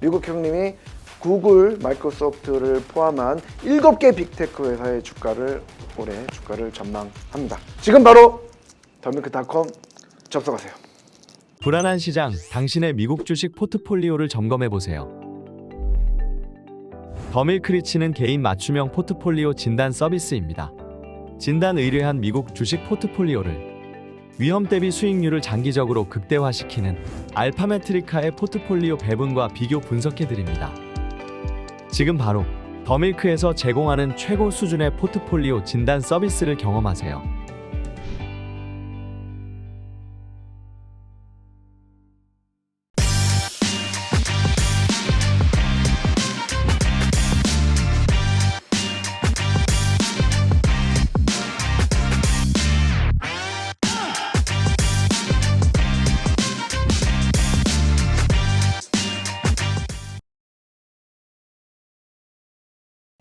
미국 형님이 구글, 마이크로소프트를 포함한 7개 빅테크 회사의 올해 주가를 전망합니다. 지금 바로 더밀크닷컴 접속하세요. 불안한 시장, 당신의 미국 주식 포트폴리오를 점검해보세요. 더밀크리치는 개인 맞춤형 포트폴리오 진단 서비스입니다. 진단 의뢰한 미국 주식 포트폴리오를 위험 대비 수익률을 장기적으로 극대화시키는 알파메트리카의 포트폴리오 배분과 비교 분석해드립니다. 지금 바로 더밀크에서 제공하는 최고 수준의 포트폴리오 진단 서비스를 경험하세요.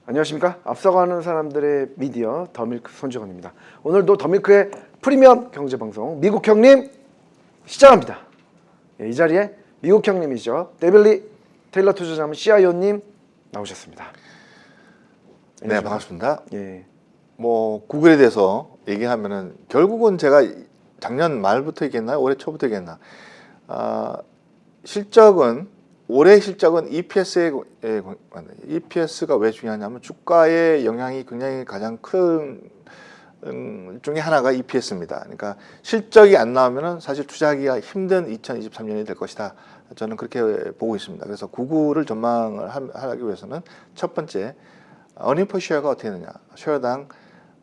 안녕하십니까? 앞서가는 사람들의 미디어 더밀크 손정원입니다. 오늘도 더밀크의 프리미엄 경제방송 미국 형님 시작합니다. 이 자리에 미국 형님이죠. 데빌리 테일러 투자자문 CIO님 나오셨습니다. 네, 반갑습니다. 예. 뭐 구글에 대해서 얘기하면은 결국은 제가 작년 말부터 얘기했나요? 올해 초부터 얘기했나? 올해 실적은 EPS가 왜 중요하냐면 주가의 영향이 굉장히 가장 큰 중에 하나가 EPS입니다. 그러니까 실적이 안 나오면은 사실 투자하기가 힘든 2023년이 될 것이다. 저는 그렇게 보고 있습니다. 그래서 구글을 전망을 하기 위해서는 첫 번째 어닝 퍼 쉐어가 어떻게 되느냐, 쉐어당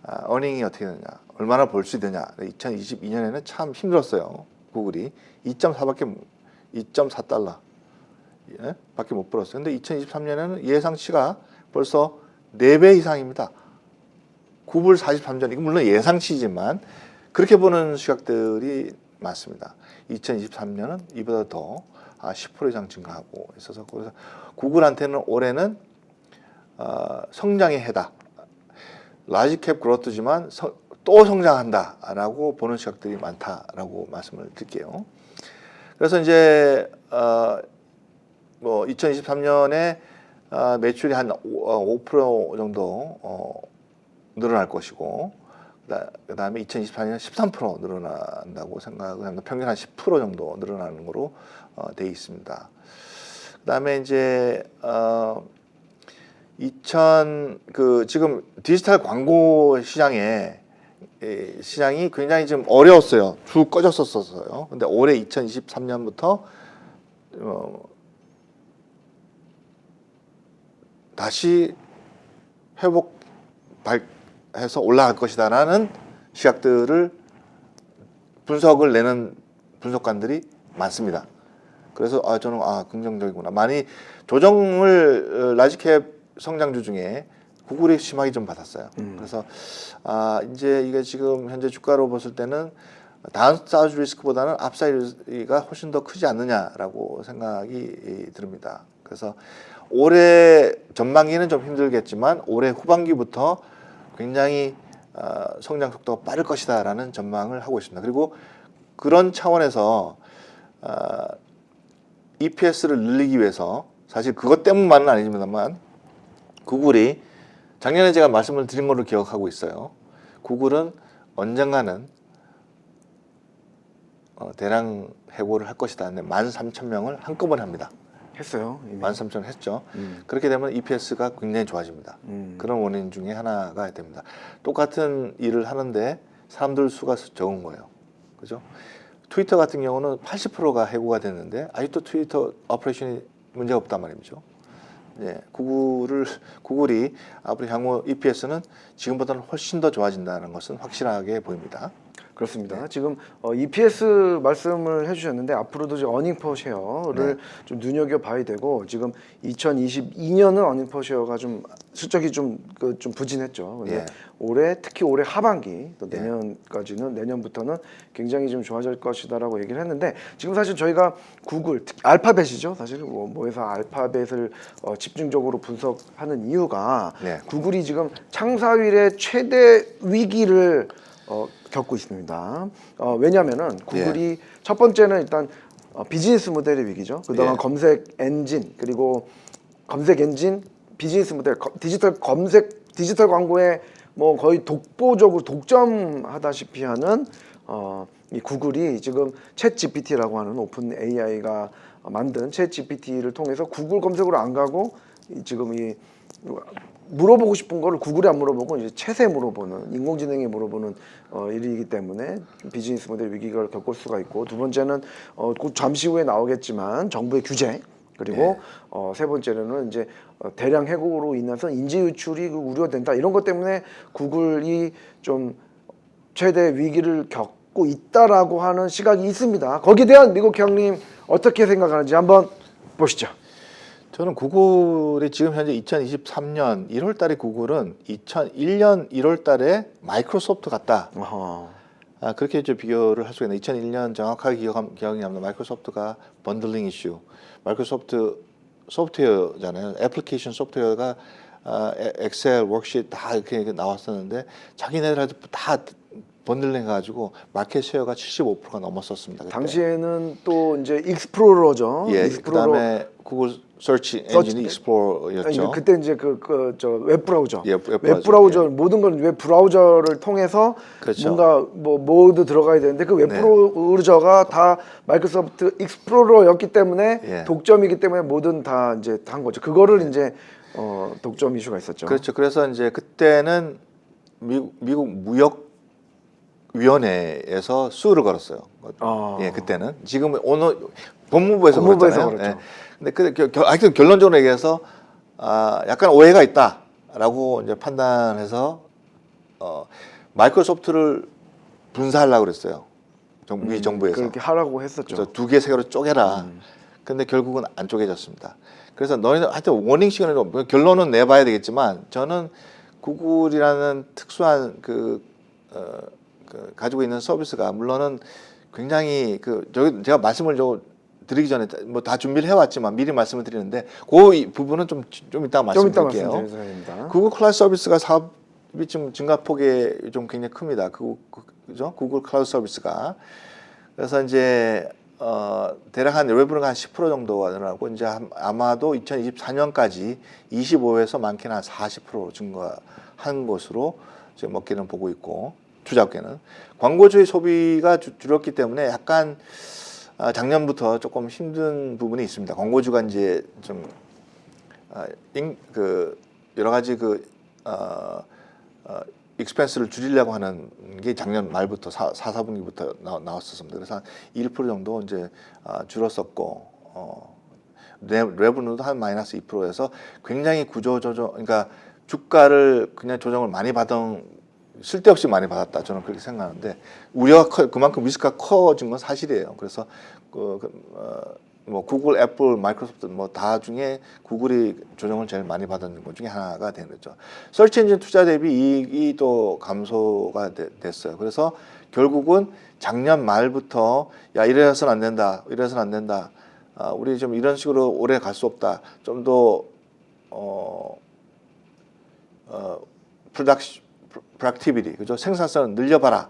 어닝이 어떻게 되느냐, 얼마나 벌 수 있느냐. 2022년에는 참 힘들었어요. 구글이 2.4달러 예? 밖에 못 벌었어요. 근데 2023년에는 예상치가 벌써 4배 이상입니다. 9불 43전. 이거 물론 예상치지만 그렇게 보는 시각들이 많습니다. 2023년은 이보다 더 10% 이상 증가하고 있어서, 그래서 구글한테는 올해는 성장의 해다. 라지캡 그로트지만 또 성장한다라고 보는 시각들이 많다라고 말씀을 드릴게요. 그래서 이제 뭐 2023년에 매출이 한 5% 정도 늘어날 것이고, 그다음에 2024년에 13% 늘어난다고 생각을 합니다. 평균 한 10% 정도 늘어나는 거로 돼 있습니다. 그다음에 이제 지금 디지털 광고 시장이 굉장히 좀 어려웠어요. 쭉 꺼졌었어요. 근데 올해 2023년부터 다시 회복해서 올라갈 것이다라는 시각들을 분석을 내는 분석관들이 많습니다. 그래서 저는 긍정적이구나. 많이 조정을 라지캡 성장주 중에 구글이 심하게 좀 받았어요. 그래서 이제 이게 지금 현재 주가로 봤을 때는 다운사이드 리스크보다는 업사이드가 훨씬 더 크지 않느냐라고 생각이 듭니다. 그래서 올해 전반기는 좀 힘들겠지만 올해 후반기부터 굉장히 성장 속도가 빠를 것이다라는 전망을 하고 있습니다. 그리고 그런 차원에서 EPS를 늘리기 위해서, 사실 그것 때문만은 아니지만 구글이 작년에 제가 말씀을 드린 걸로 기억하고 있어요. 구글은 언젠가는 대량 해고를 할 것이다. 13,000명을 한꺼번에 합니다. 했어요. 13,000명 했죠. 그렇게 되면 EPS가 굉장히 좋아집니다. 그런 원인 중에 하나가 됩니다. 똑같은 일을 하는데 사람들 수가 적은 거예요. 그죠? 트위터 같은 경우는 80%가 해고가 됐는데 아직도 트위터 오퍼레이션이 문제가 없단 말이죠. 네, 구글이 앞으로 향후 EPS는 지금보다는 훨씬 더 좋아진다는 것은 확실하게 보입니다. 그렇습니다. 네. 지금 EPS 말씀을 해주셨는데 앞으로도 이제 어닝 퍼 쉐어를 좀 눈여겨봐야 되고, 지금 2022년은 어닝 퍼 쉐어가 좀 실적이 좀 부진했죠. 근데 특히 올해 하반기 또 내년부터는 굉장히 좀 좋아질 것이다라고 얘기를 했는데, 지금 사실 저희가 구글, 알파벳이죠. 사실 뭐해서 알파벳을 집중적으로 분석하는 이유가 구글이 지금 창사일의 최대 위기를 겪고 있습니다. 왜냐하면은 구글이 첫 번째는 일단 비즈니스 모델의 위기죠. 그동안 예. 검색 엔진 그리고 검색 엔진 비즈니스 모델 디지털 검색 디지털 광고에 뭐 거의 독보적으로 독점하다시피 하는 이 구글이 지금 챗 GPT라고 하는 오픈 AI가 만든 챗 GPT를 통해서 구글 검색으로 안 가고 지금 이 물어보고 싶은 거를 구글에 안 물어보고 이제 챗에 물어보는 인공지능에 물어보는 일이기 때문에 비즈니스 모델 위기를 겪을 수가 있고 두 번째는 곧 잠시 후에 나오겠지만 정부의 규제 그리고 세 번째로는 이제 대량 해고로 인해서 인재 유출이 우려된다 이런 것 때문에 구글이 좀 최대 위기를 겪고 있다라고 하는 시각이 있습니다. 거기에 대한 미국 형님 어떻게 생각하는지 한번 보시죠. 저는 구글이 지금 현재 2023년 1월 달에 구글은 2001년 1월 달에 마이크로소프트 같다. 어허. 그렇게 좀 비교를 할 수가 있는데 2001년 정확하게 기억이 납니다. 마이크로소프트가 번들링 이슈. 마이크로소프트 소프트웨어잖아요. 애플리케이션 소프트웨어가 엑셀, 워크시트 다 이렇게 나왔었는데 자기네들한테 다 번들링 해가지고 마켓 쉐어가 75%가 넘었었습니다. 그때. 당시에는 또 이제 익스플로러죠. 예, 익스플로러. 그다음에 구글 서치 엔진이 익스플로러였죠. 그때 이제 저 웹브라우저, 예, 웹브라우저 모든 건 웹브라우저를 통해서 그렇죠. 뭔가 뭐 모두 들어가야 되는데 그 웹브라우저가 다 마이크로소프트 익스플로러였기 때문에 예. 독점이기 때문에 뭐든 다 이제 한 거죠. 그거를 이제 독점 이슈가 있었죠. 그렇죠. 그래서 이제 그때는 미국 무역위원회에서 수를 걸었어요. 예, 그때는 지금 오늘 법무부에서 법무부에서 그랬잖아요. 그렇죠. 예. 근데 하여튼 결론적으로 얘기해서 약간 오해가 있다라고 이제 판단해서 마이크로소프트를 분사하려고 그랬어요. 미 정부에서. 그렇게 하라고 했었죠. 그래서 두 개, 세 개로 쪼개라. 근데 결국은 안 쪼개졌습니다. 그래서 너희는 하여튼 워닝 시그널 결론은 내봐야 되겠지만 저는 구글이라는 특수한 그 가지고 있는 서비스가 물론은 굉장히 제가 말씀을 드리기 전에 뭐 다 준비를 해왔지만 미리 말씀을 드리는데 그 부분은 좀 이따 말씀드릴게요. 말씀드리겠습니다. 구글 클라우드 서비스가 사업이 좀 증가폭이 좀 굉장히 큽니다. 그죠? 구글 클라우드 서비스가 그래서 이제 대략 한 레베뉴가 한 10% 정도가 늘어나고 이제 아마도 2024년까지 25에서 많게는 한 40% 증가한 것으로 지금 업계는 보고 있고 투자업계는 광고주의 소비가 줄었기 때문에 약간 작년부터 조금 힘든 부분이 있습니다. 광고주가 이제 좀 여러 가지 익스펜스를 줄이려고 하는 게 작년 말부터 4분기부터 나왔었습니다. 그래서 한 1% 정도 이제 줄었었고 레브뉴도 한 마이너스 2%에서 굉장히 구조 조정, 그러니까 주가를 그냥 조정을 많이 쓸데없이 많이 받았다. 저는 그렇게 생각하는데 우려가 그만큼 리스크가 커진 건 사실이에요. 그래서 뭐 구글, 애플, 마이크로소프트 뭐 다 중에 구글이 조정을 제일 많이 받은 것 중에 하나가 되는 거죠. 서치 엔진 투자 대비 이익이 또 감소가 됐어요. 그래서 결국은 작년 말부터 야 이래서는 안 된다. 이래서는 안 된다. 우리 좀 이런 식으로 오래 갈 수 없다. 좀 더 프로덕티비티, 그죠? 생산성을 늘려봐라.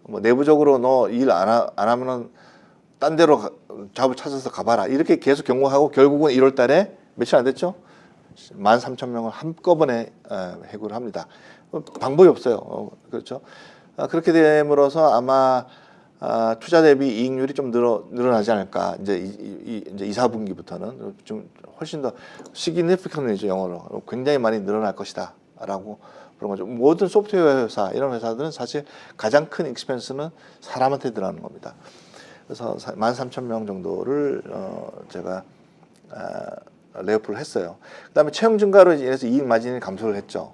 뭐 내부적으로 너 일 안 하면은 딴 데로 잡을 찾아서 가봐라. 이렇게 계속 경고하고 결국은 1월 달에 며칠 안 됐죠? 13,000명을 한꺼번에 해고를 합니다. 방법이 없어요. 그렇죠? 그렇게 됨으로써 아마 투자 대비 이익률이 좀 늘어나지 않을까. 이제 2, 4분기부터는 좀 훨씬 더 significantly죠, 영어로. 굉장히 많이 늘어날 것이다라고 그런 거죠. 모든 소프트웨어 회사, 이런 회사들은 사실 가장 큰 익스펜스는 사람한테 들어가는 겁니다. 그래서 13,000명 정도를 제가 레이오프를 했어요. 그다음에 채용 증가로 인해서 이익 마진이 감소를 했죠.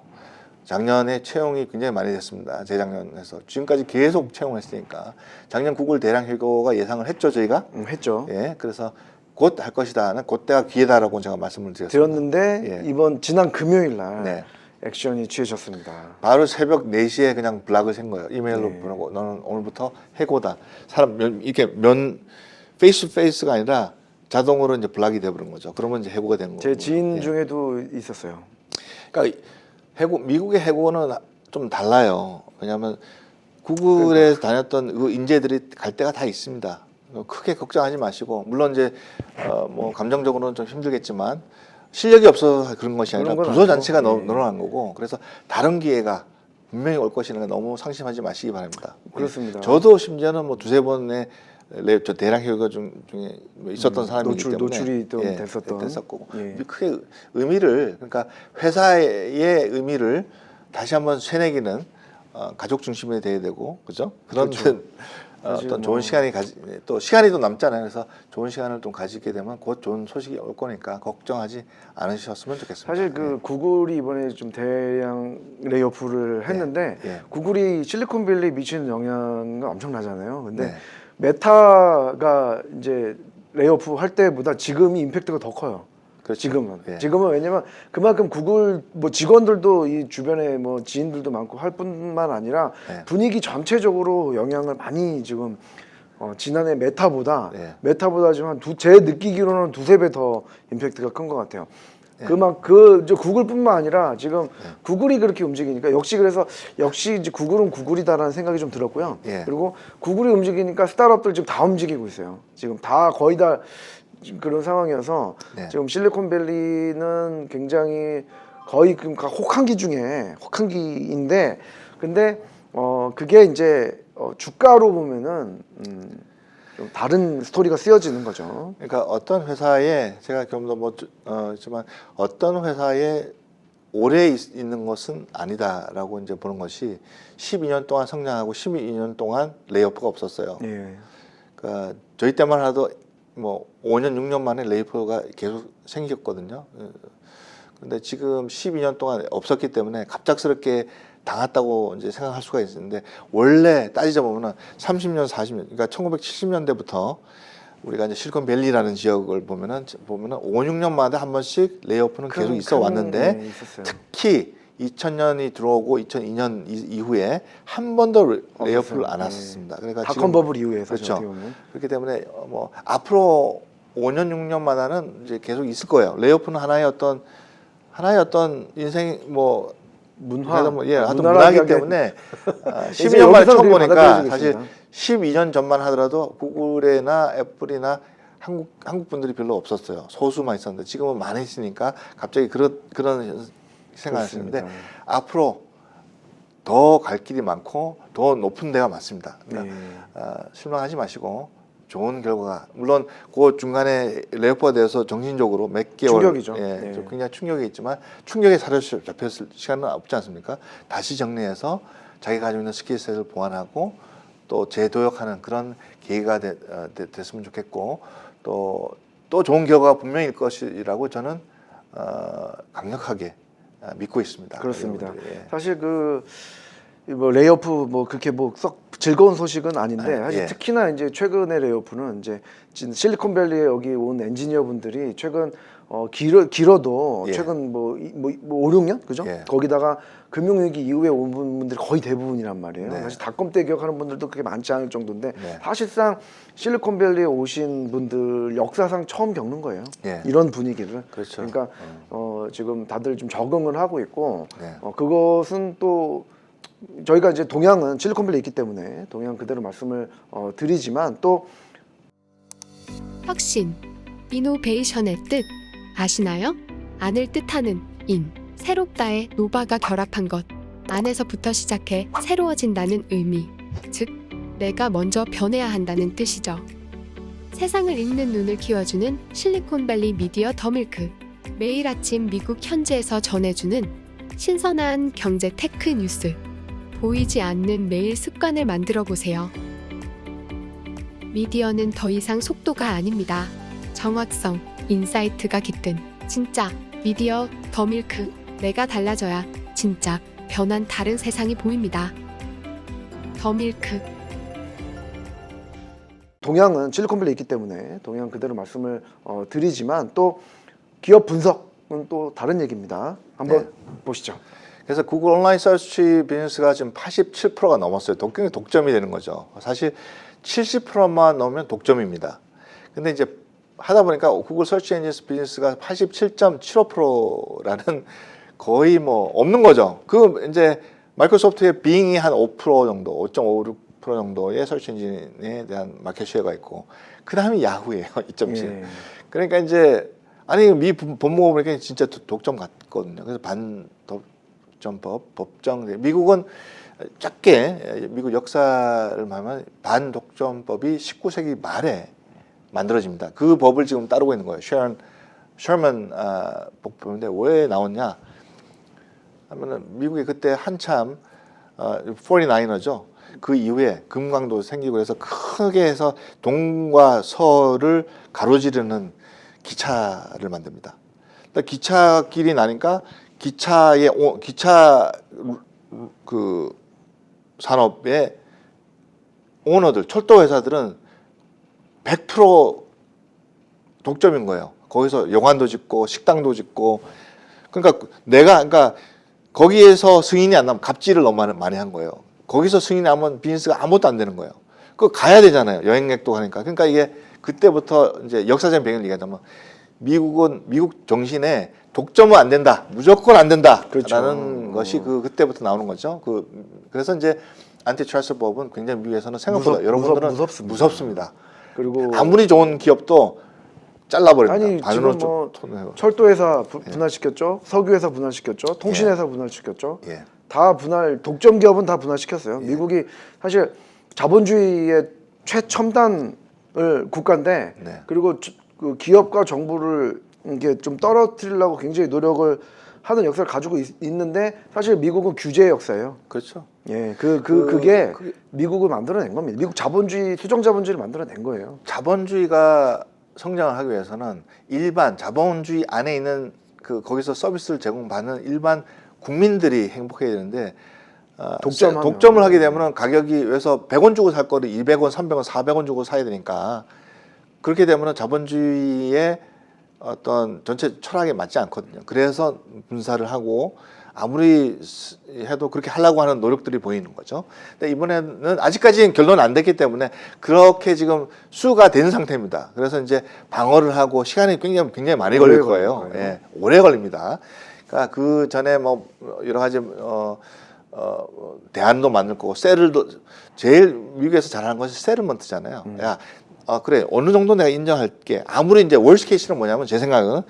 작년에 채용이 굉장히 많이 됐습니다. 재작년에서 지금까지 계속 채용했으니까 작년 구글 대량 해고가 예상을 했죠, 저희가. 했죠. 예, 그래서 곧 할 것이다는 그때가 기회다라고 제가 말씀을 드렸습니다. 들었는데 예. 지난 금요일 날 네. 액션이 취해졌습니다. 바로 새벽 4시에 그냥 블락을 쓴 거예요. 이메일로 네. 보내고 너는 오늘부터 해고다. 사람 이렇게 페이스 투 페이스가 아니라 자동으로 이제 블락이 돼버린 거죠. 그러면 이제 해고가 되는 거고. 제 지인 예. 중에도 있었어요. 그러니까 미국의 해고는 좀 달라요. 왜냐하면 구글에 다녔던 그 인재들이 갈 데가 다 있습니다. 크게 걱정하지 마시고 물론 이제 뭐 감정적으로는 좀 힘들겠지만 실력이 없어서 그런 것이 아니라 그런 건 부서 자체가 아니고, 늘어난 거고 그래서 다른 기회가 분명히 올 것이니까 너무 상심하지 마시기 바랍니다. 그렇습니다. 저도 심지어는 뭐 두세 번의 저 대량 휴가 중에 뭐 있었던 사람이기 때문에 노출이 좀 됐었던. 됐었고 예. 크게 의미를 그러니까 회사의 의미를 다시 한번 새내기는 가족 중심이 돼야 되고 그죠? 그런 그렇죠. 사실 어떤 뭐- 좋은 시간이 또 시간이 또 남잖아요. 그래서 좋은 시간을 좀 가지게 되면 곧 좋은 소식이 올 거니까 걱정하지 않으셨으면 좋겠습니다. 사실 그 구글이 이번에 좀 대량 레이오프를 했는데 예. 구글이 실리콘밸리 미치는 영향은 엄청나잖아요. 근데 네. 메타가 이제 레이오프 할 때보다 지금이 임팩트가 더 커요. 그렇죠. 지금은 예. 지금은 왜냐면 그만큼 구글 뭐 직원들도 이 주변에 뭐 지인들도 많고 할 뿐만 아니라 네. 분위기 전체적으로 영향을 많이 지금 지난해 메타보다 네. 지금 제 느끼기로는 두세 배 더 임팩트가 큰 것 같아요. 네. 이제 구글뿐만 아니라 지금 구글이 그렇게 움직이니까 역시 이제 구글은 구글이다라는 생각이 좀 들었고요. 예. 그리고 구글이 움직이니까 스타트업들 지금 다 움직이고 있어요. 지금 다 거의 다 지금 그런 상황이어서 네. 지금 실리콘밸리는 굉장히 거의 그러니까 혹한기 중에 혹한기인데 근데 그게 이제 주가로 보면은 좀 다른 스토리가 쓰여지는 거죠. 그러니까 어떤 회사에 제가 좀 더 있지만 어떤 회사에 오래 있는 것은 아니다라고 이제 보는 것이 12년 동안 성장하고 12년 동안 레이오프가 없었어요. 예. 그러니까 저희 때만 해도 뭐 5년 6년 만에 레이오프가 계속 생겼거든요. 근데 지금 12년 동안 없었기 때문에 갑작스럽게 당했다고 이제 생각할 수가 있는데 원래 따지자 보면은 30년, 40년, 그러니까 1970년대부터 우리가 이제 실리콘밸리라는 지역을 보면은 5, 6년마다 한 번씩 레이오프는 계속 있어 왔는데 네, 있었어요. 특히 2000년이 들어오고 2002년 이후에 한 번도 레이오프를 안 네. 했습니다. 그러니까 닷컴 버블 이후에 사실 그렇죠. 어떻게 보면 그렇기 때문에 뭐 앞으로 5년, 6년마다는 이제 계속 있을 거예요. 레이오프는 하나의 어떤 인생 뭐 문화, 하여튼 문화라고 문화이기 하기엔 때문에 이제 12년 만에 여기서 처음 그렇게 보니까 받아들여지겠습니다. 사실 12년 전만 하더라도 구글이나 애플이나 한국 분들이 별로 없었어요. 소수만 있었는데 지금은 많이 있으니까 갑자기 그런 생각했는데 그렇습니다. 앞으로 더 갈 길이 많고 더 높은 데가 많습니다. 그러니까 네. 실망하지 마시고 좋은 결과가 물론 그 중간에 레이오프가 돼서 정신적으로 몇 개월 충격이죠. 예, 네. 좀 굉장히 충격이 있지만 충격에 사로잡혔을 시간은 없지 않습니까? 다시 정리해서 자기가 가지고 있는 스킬셋을 보완하고 또 재도약하는 그런 계기가 됐으면 좋겠고 또 좋은 결과가 분명일 것이라고 저는 강력하게 믿고 있습니다. 그렇습니다. 여러분들이. 예. 사실 뭐 레이오프 뭐 그렇게 뭐 썩 즐거운 소식은 아닌데 사실 예. 특히나 이제 최근의 레이오프는 이제 실리콘밸리에 여기 온 엔지니어분들이 최근 길어도 예. 최근 뭐 5, 6년 그죠? 예. 거기다가 금융위기 이후에 온 분들이 거의 대부분이란 말이에요. 네. 사실 닷컴 때 기억하는 분들도 그렇게 많지 않을 정도인데 네. 사실상 실리콘밸리에 오신 분들 역사상 처음 겪는 거예요. 예. 이런 분위기를. 그렇죠. 그러니까 지금 다들 좀 적응을 하고 있고 네. 그것은 또 저희가 이제 동양은 실리콘밸리에 있기 때문에 동양 그대로 말씀을 드리지만 또 혁신, 이노베이션의 뜻 아시나요? 안을 뜻하는 인, 새롭다의 노바가 결합한 것. 안에서부터 시작해 새로워진다는 의미. 즉, 내가 먼저 변해야 한다는 뜻이죠. 세상을 읽는 눈을 키워주는 실리콘밸리 미디어 더밀크. 매일 아침 미국 현지에서 전해주는 신선한 경제 테크 뉴스. 보이지 않는 매일 습관을 만들어 보세요. 미디어는 더 이상 속도가 아닙니다. 정확성, 인사이트가 깃든 진짜 미디어 더밀크. 내가 달라져야 진짜 변한 다른 세상이 보입니다. 더밀크. 동양은 실리콘밸리에 있기 때문에 동양 그대로 말씀을 드리지만 또 기업 분석은 또 다른 얘기입니다. 한번 네. 보시죠. 그래서 구글 온라인 서치 비즈니스가 지금 87%가 넘었어요. 독점이 되는 거죠. 사실 70%만 넘으면 독점입니다. 근데 이제 하다 보니까 구글 서치 엔진 비즈니스가 87.75%라는 거의 뭐 없는 거죠. 그 이제 마이크로소프트의 빙이 한 5% 정도, 5.56 10% 정도의 서치 엔진에 대한 마켓 쉐어가 있고 그 다음이 야후예요. 2.7. 예. 그러니까 이제 아니 미 법무부 보니까 진짜 독점 같거든요. 그래서 반독점법 법정 미국은 작게 미국 역사를 말하면 반독점법이 19세기 말에 만들어집니다. 그 법을 지금 따르고 있는 거예요. 셔먼 법인데 왜 나왔냐 하면은 미국이 그때 한참 49er죠. 그 이후에 금광도 생기고 그래서 크게 해서 동과 서를 가로지르는 기차를 만듭니다. 그러니까 기차길이 나니까 기차 그 산업의 오너들, 철도 회사들은 100% 독점인 거예요. 거기서 여관도 짓고 식당도 짓고 그러니까 거기에서 승인이 안 나면 갑질을 너무 많이 한 거예요. 거기서 승인이 나면 비즈니스가 아무것도 안 되는 거예요. 그거 가야 되잖아요. 여행객도 가니까. 그러니까 이게 그때부터 이제 역사적인 배경을 얘기하자면 미국 정신에 독점은 안 된다. 무조건 안 된다라는 그렇죠. 것이 그때부터 나오는 거죠. 그래서 이제 안티트러스트 법은 굉장히 미국에서는 생각보다 여러분들은 무섭습니다. 그리고 아무리 좋은 기업도 잘라버립니다. 아니 반으로 지금 뭐 좀 철도회사 분할시켰죠, 석유회사 분할시켰죠, 통신회사 분할시켰죠. 예. 다 독점 기업은 다 분할시켰어요. 미국이 사실 자본주의의 최첨단을 국가인데 네. 그리고 그 기업과 정부를 이게 좀 떨어뜨리려고 굉장히 노력을 하는 역사를 가지고 있는데 사실 미국은 규제의 역사예요. 그렇죠. 예, 그게 미국을 만들어낸 겁니다. 미국 자본주의, 수정 자본주의를 만들어낸 거예요. 자본주의가 성장을 하기 위해서는 일반 자본주의 안에 있는 거기서 서비스를 제공받는 일반 국민들이 행복해야 되는데 독점을 하게 되면 가격이 그래서 100원 주고 살 거를 200원, 300원, 400원 주고 사야 되니까 그렇게 되면 자본주의의 어떤 전체 철학에 맞지 않거든요. 그래서 분사를 하고 아무리 해도 그렇게 하려고 하는 노력들이 보이는 거죠. 근데 이번에는 아직까지는 결론은 안 됐기 때문에 그렇게 지금 수가 된 상태입니다. 그래서 이제 방어를 하고 시간이 굉장히 많이 걸릴 거예요. 예, 오래 걸립니다. 그러니까 그 전에 뭐 여러 가지 대안도 만들 거고 셀을도 제일 미국에서 잘하는 것이 세틀먼트잖아요. 야, 그래 어느 정도 내가 인정할게. 아무리 이제 월스 케이스는 뭐냐면 제 생각은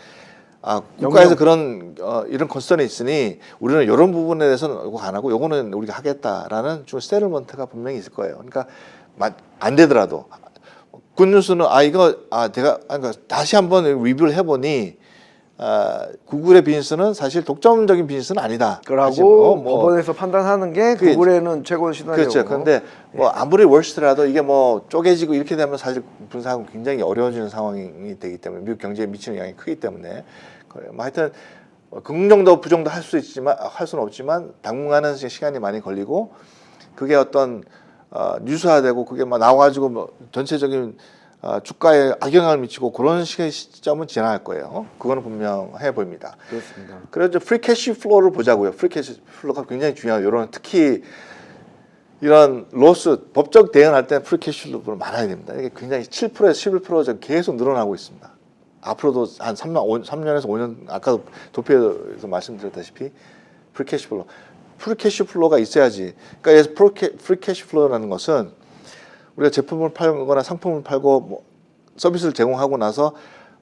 국가에서 그런 이런 컨설이 있으니 우리는 이런 부분에 대해서는 이거 안 하고 요거는 우리가 하겠다라는 좀 세틀먼트가 분명히 있을 거예요. 그러니까 안 되더라도 굿뉴스는 그러니까 다시 한번 리뷰를 해보니 구글의 비즈니스는 사실 독점적인 비즈니스는 아니다. 그러고 법원에서 판단하는 게 구글에는 최고 시나리오고. 그렇죠. 그런데 뭐 아무리 월스트라도 이게 뭐 쪼개지고 이렇게 되면 사실 분석하고 굉장히 어려워지는 상황이 되기 때문에 미국 경제에 미치는 영향이 크기 때문에 뭐 하여튼 긍정도 부정도 할 수는 없지만 당분간은 시간이 많이 걸리고 그게 어떤 뉴스화되고 그게 막 나와가지고 뭐 전체적인 주가에 악영향을 미치고 그런 시점은 지나갈 거예요. 그거는 분명해 보입니다. 그렇습니다. 그래서 프리 캐시 플로우를 보자고요. 프리 캐시 플로우가 굉장히 중요해요. 이런 특히 이런 로스 법적 대응할 때 프리 캐시 플로우가 많아야 됩니다. 이게 굉장히 7%에서 11% 계속 늘어나고 있습니다. 앞으로도 한 3년에서 5년 아까도 도표에서 말씀드렸다시피 프리 캐시 플로우. 프리 캐시 플로우가 있어야지. 그러니까 프리 캐시 플로우라는 것은 우리가 제품을 팔거나 상품을 팔고 뭐 서비스를 제공하고 나서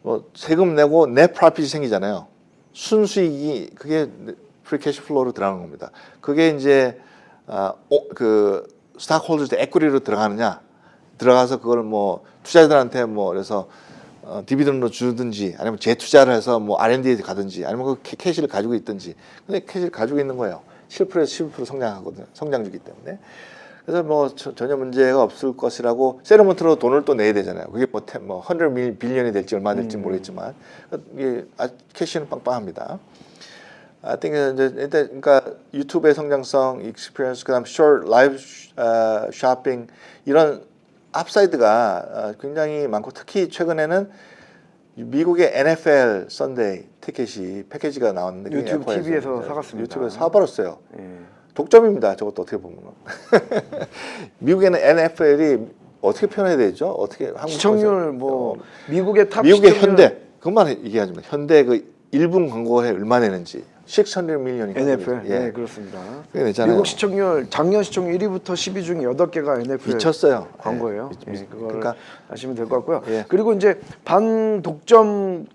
뭐 세금 내고 넷 프로핏이 생기잖아요. 순수익이 그게 프리 캐시 플로우로 들어가는 겁니다. 그게 이제 그 스탁홀더스 에퀴리로 들어가느냐 들어가서 그걸 뭐 투자자들한테 뭐 그래서 디비던드로 주든지 아니면 재투자를 해서 뭐 R&D에 가든지 아니면 그 캐시를 가지고 있든지 근데 캐시를 가지고 있는 거예요. 7%에서 11% 성장하거든요. 성장주기 때문에. 그래서 뭐 전혀 문제가 없을 것이라고 세르먼트로 돈을 또 내야 되잖아요. 그게 뭐 100 빌리언이 될지 얼마 될지 모르겠지만 이게 캐시는 빵빵합니다. I think 이제 일단 그러니까 유튜브의 성장성, 익스피리언스, 그다음 숏 라이브 쇼핑 이런 업사이드가 굉장히 많고 특히 최근에는 미국의 NFL 선데이 티켓이 패키지가 나왔는데 유튜브 TV에서 사갔습니다. 유튜브에서 사버렸어요. 예. 독점입니다. 저것도 어떻게 보면 미국에는 NFL이 어떻게 표현해야 되죠? 어떻게 한국 시청률 뭐 미국의 탑 미국의 시청률... 현대 그것만 얘기하지만 현대 그 1분 광고에 얼마 내는지 600 million이니까. NFL. 예. 네, 그렇습니다. 그게 됐잖아요. 미국 시청률 작년 시청률 1위부터 10위 중에 8개가 NFL 미쳤어요. 광고예요. 예. 예, 그거를 그러니까 아시면 될 것 같고요. 예. 그리고 이제 반독점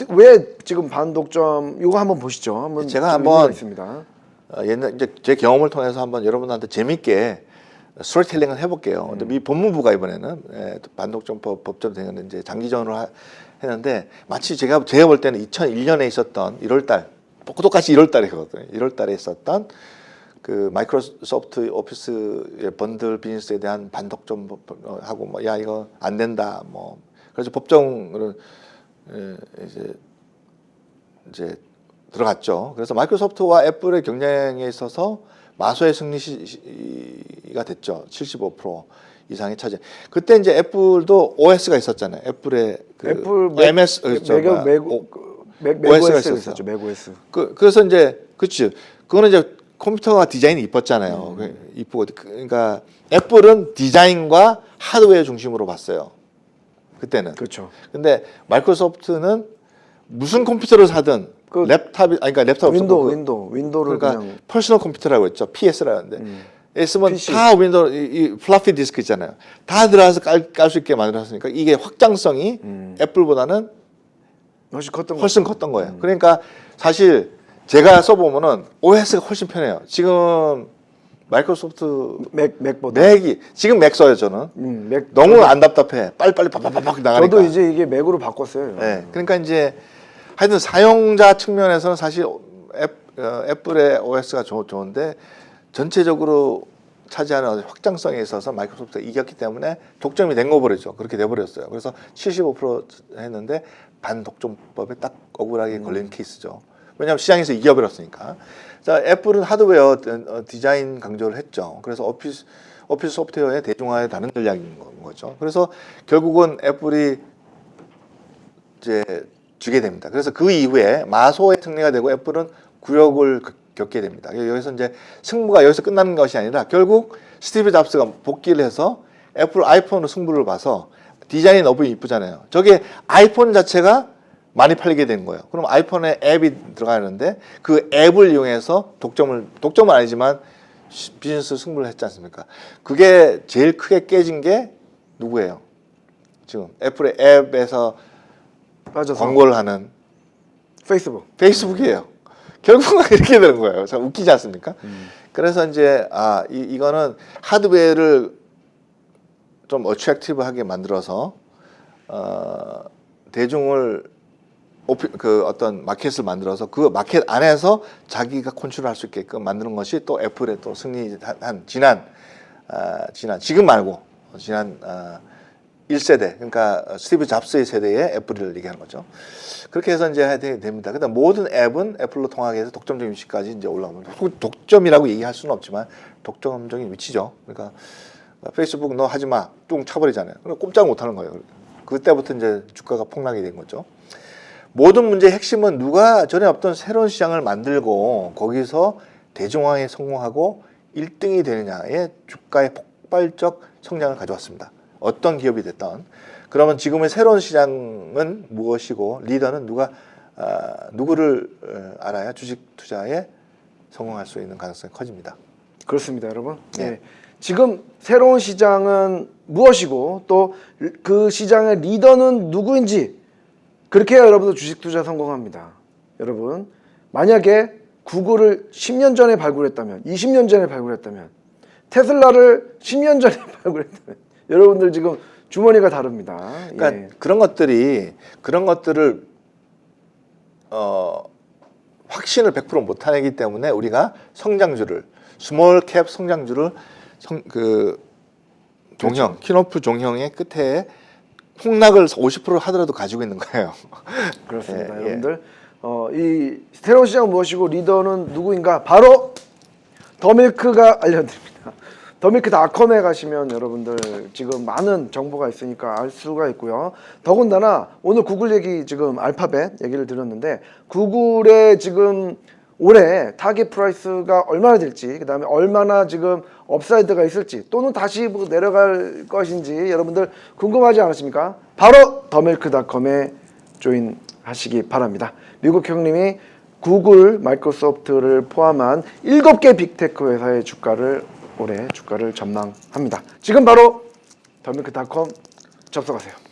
왜 지금 반독점 이거 한번 보시죠. 한번 제가 좀 한번 의미가 있습니다. 옛날 이제 제 경험을 통해서 한번 여러분한테 재밌게 스토리텔링을 해볼게요. 근데 미 법무부가 이번에는 반독점법 법제로 되는 이제 장기전으로 했는데 마치 제가 볼 때는 2001년에 있었던 1월달 똑같이 1월달이거든요. 1월달에 있었던 그 마이크로소프트 오피스의 번들 비즈니스에 대한 반독점 하고 뭐 야 이거 안 된다 뭐 그래서 법정으로 이제 들어갔죠. 그래서 마이크로소프트와 애플의 경쟁에 있어서 마소의 승리가 됐죠. 75% 이상의 차지. 그때 이제 애플도 OS가 있었잖아요. 애플의 그 애플 MS 맥OS가 있었죠. 맥OS. 그래서 이제 그치. 그거는 이제 컴퓨터가 디자인이 이뻤잖아요. 이쁘고 그러니까 애플은 디자인과 하드웨어 중심으로 봤어요. 그때는. 그렇죠. 근데 마이크로소프트는 무슨 컴퓨터를 사든 그 랩탑이 아니 그러니까 랩탑 윈도우를 그러니까 그냥 퍼스널 컴퓨터라고 했죠. PS라고 하는데 있으면 PC. 다 윈도우 이 플라피 디스크 있잖아요. 다 들어가서 깔 수 있게 만들었으니까 이게 확장성이 애플보다는 훨씬 컸던 거예요. 그러니까 사실 제가 써보면은 OS가 훨씬 편해요. 지금 마이크로소프트 맥보다 맥이 지금 맥 써요 저는. 맥 너무 안 답답해. 빨리빨리 팍팍팍 나가니까. 저도 이제 이게 맥으로 바꿨어요. 네. 그러니까 이제 하여튼 사용자 측면에서는 사실 애플의 OS가 좋은데 전체적으로 차지하는 확장성에 있어서 마이크로소프트가 이겼기 때문에 독점이 된 거 버리죠. 그렇게 돼버렸어요. 그래서 75% 했는데 반독점법에 딱 억울하게 걸린 케이스죠. 왜냐하면 시장에서 이겨버렸으니까. 자, 애플은 하드웨어 디자인 강조를 했죠. 그래서 오피스 소프트웨어의 대중화의 다른 전략인 거죠. 그래서 결국은 애플이 이제 주게 됩니다. 그래서 그 이후에 마소의 승리가 되고 애플은 굴욕을 겪게 됩니다. 여기서 이제 승부가 여기서 끝나는 것이 아니라 결국 스티브 잡스가 복귀를 해서 애플 아이폰으로 승부를 봐서 디자인이 너무 이쁘잖아요. 저게 아이폰 자체가 많이 팔리게 된 거예요. 그럼 아이폰에 앱이 들어가는데 그 앱을 이용해서 독점은 아니지만 비즈니스 승부를 했지 않습니까? 그게 제일 크게 깨진 게 누구예요? 지금 애플의 앱에서 빠져서 광고를 하는 페이스북이에요. 결국은 이렇게 되는 거예요. 참 웃기지 않습니까? 그래서 이제 이거는 하드웨어를 좀 어트랙티브하게 만들어서 대중을 그 어떤 마켓을 만들어서 그 마켓 안에서 자기가 컨트롤할 수 있게끔 만드는 것이 또 애플의 또 승리한 지난 지금 말고 지난 1세대 그러니까 스티브 잡스의 세대의 애플을 얘기하는 거죠. 그렇게 해서 이제 해야 됩니다. 그다음 모든 앱은 애플로 통하게 해서 독점적인 위치까지 이제 올라오면 독점이라고 얘기할 수는 없지만 독점적인 위치죠. 그러니까 페이스북 너 하지 마, 뚱 차버리잖아요. 그럼 꼼짝 못하는 거예요. 그때부터 이제 주가가 폭락이 된 거죠. 모든 문제의 핵심은 누가 전에 없던 새로운 시장을 만들고 거기서 대중화에 성공하고 1등이 되느냐의 주가의 폭발적 성장을 가져왔습니다. 어떤 기업이 됐던. 그러면 지금의 새로운 시장은 무엇이고 리더는 누구를 알아야 주식 투자에 성공할 수 있는 가능성이 커집니다. 그렇습니다, 여러분. 네. 네. 지금 새로운 시장은 무엇이고 또 그 시장의 리더는 누구인지 그렇게 해야 여러분도 주식 투자 성공합니다. 여러분 만약에 구글을 10년 전에 발굴했다면 20년 전에 발굴했다면 테슬라를 10년 전에 발굴했다면 여러분들 지금 주머니가 다릅니다. 그러니까 예. 그런 것들을 확신을 100% 못하기 때문에 우리가 성장주를 스몰 캡 성장주를 종형 키노프 종형의 끝에 폭락을 50% 하더라도 가지고 있는 거예요. 그렇습니다, 예, 여러분들. 이 새로운 시장은 무엇이고 리더는 누구인가? 바로 더밀크가 알려드립니다. 더밀크닷컴에 가시면 여러분들 지금 많은 정보가 있으니까 알 수가 있고요. 더군다나 오늘 구글 얘기 지금 알파벳 얘기를 드렸는데 구글의 지금 올해 타겟 프라이스가 얼마나 될지 그다음에 얼마나 지금 업사이드가 있을지 또는 다시 뭐 내려갈 것인지 여러분들 궁금하지 않으십니까? 바로 더밀크닷컴에 조인하시기 바랍니다. 미국 형님이 구글, 마이크로소프트를 포함한 7개 빅테크 회사의 올해 주가를 전망합니다. 지금 바로 더밀크닷컴 접속하세요.